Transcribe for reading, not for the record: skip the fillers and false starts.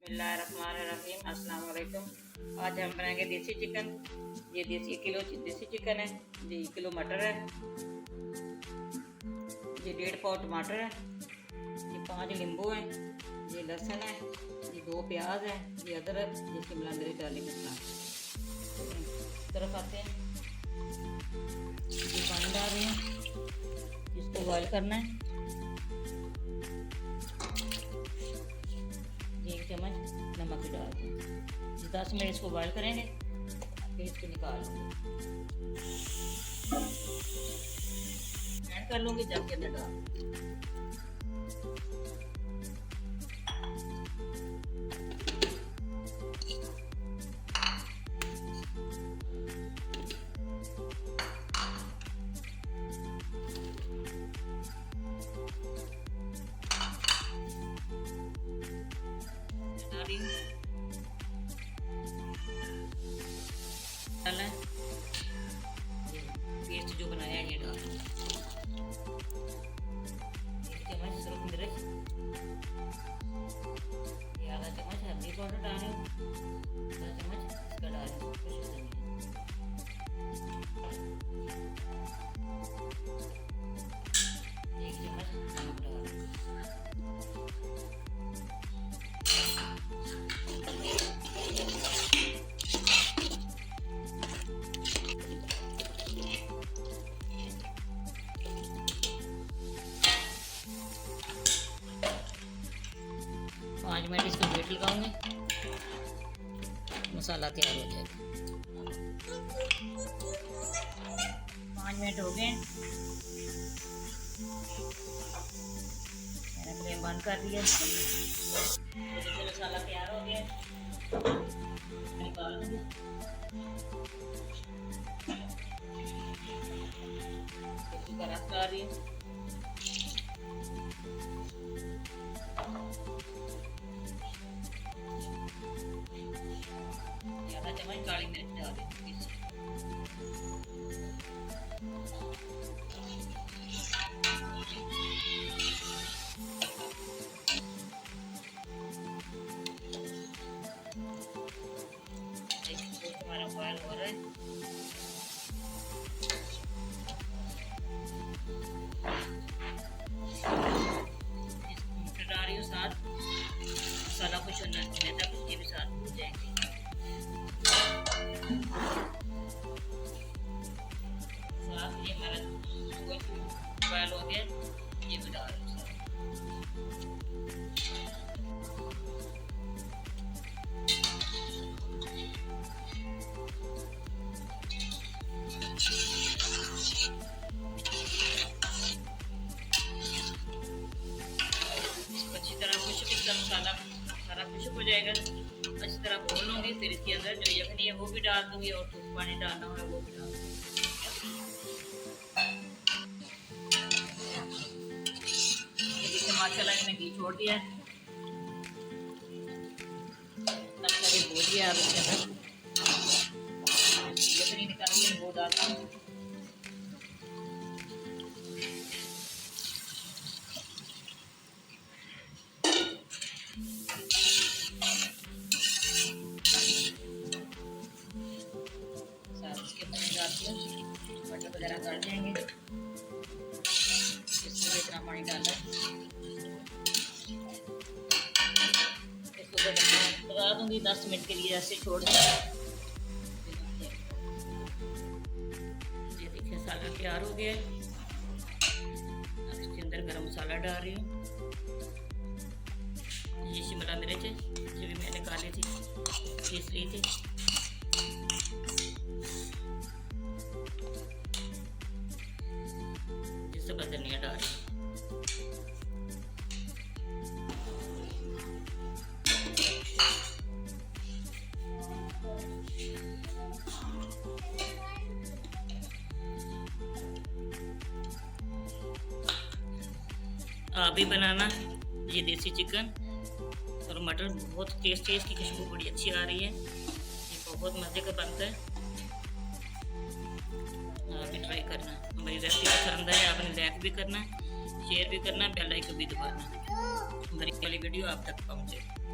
बिस्मिल्लाहिर्रहमानिर्रहीम। अस्सलाम वालेकुम। आज हम बनाएंगे देसी चिकन। ये देसी किलो देसी चिकन है। ये किलो मटर है। ये 1.5 पाव टमाटर है। ये 5 नींबू हैं। ये लहसुन है। ये 2 प्याज है। ये अदरक, ये शिमला मिर्च डालेंगे। तरफ आते हैं। ये पानी डाल रहे हैं, इसको बॉयल करना है। 1 चम्मच नमक डाल दें। 10 मिनट इसको बॉयल करेंगे, फिर इसको निकाल लूँगी। ऐड कर लूँगी जब के अंदर डाल। डालना पेस्ट जो बनाया है ये डाल। 1 चम्मच सुरख मिर्च, ये आधा चम्मच हल्दी पाउडर डाल रहे हो, 1 चम्मच इसका डाल रहे हो। पाँच मिनट इसको वेट लगाऊंगी, मसाला तैयार हो जाएगा। 5 मिनट हो गए, मैंने फ्लेम बंद कर दिया। मसाला तैयार हो गया, निकाल दूंगी। इसका रस डाल रही है। आधा चम्मच काली मिर्च डाल दें। हमारा बॉयल हो रहा है। मटर डाल रही हूँ साथ, मसाला कुछ होना तक ये भी साथ हो जाएंगे। साथ ये हमारा बॉयल हो गया, ये भी डाल दूँ। अच्छी तरह खुशक, इसका मसाला सारा खुशक हो जाएगा। अच्छी तरह भून लूँगी, फिर इसके अंदर जो यखनी है वो भी डाल दूँगी और कुछ पानी डालना है वो भी डाल दूँगी। ये देखिए माशाल्लाह इसने घी छोड़ दिया है। अच्छा ये भून गया। अब इसके अंदर यखनी निकाल के वो डालता हूँ। मटर वगैरह कर देंगे, इसमें इतना पानी डालना है। इसको लगा दूंगी 10 मिनट के लिए, ऐसे छोड़ दूंगी। ये देखिए सालन तैयार हो गया है। अब इसके अंदर गरम मसाला डाल रही हूँ। ये शिमला मिर्च है जो भी मैंने काली थी, पीस ली थी। सबका धनिया डाल रही हूँ। आप भी बनाना ये देसी चिकन और मटर, बहुत टेस्टी है। इसकी खुशबू बड़ी अच्छी आ रही है, ये बहुत मज़े का बनता है। आप भी ट्राई करना। हमारी रेसिपी पसंद है, आपने लाइक भी करना, शेयर भी करना, बेल आइकन भी दबाना, हमारी वाली वीडियो आप तक पहुँचे।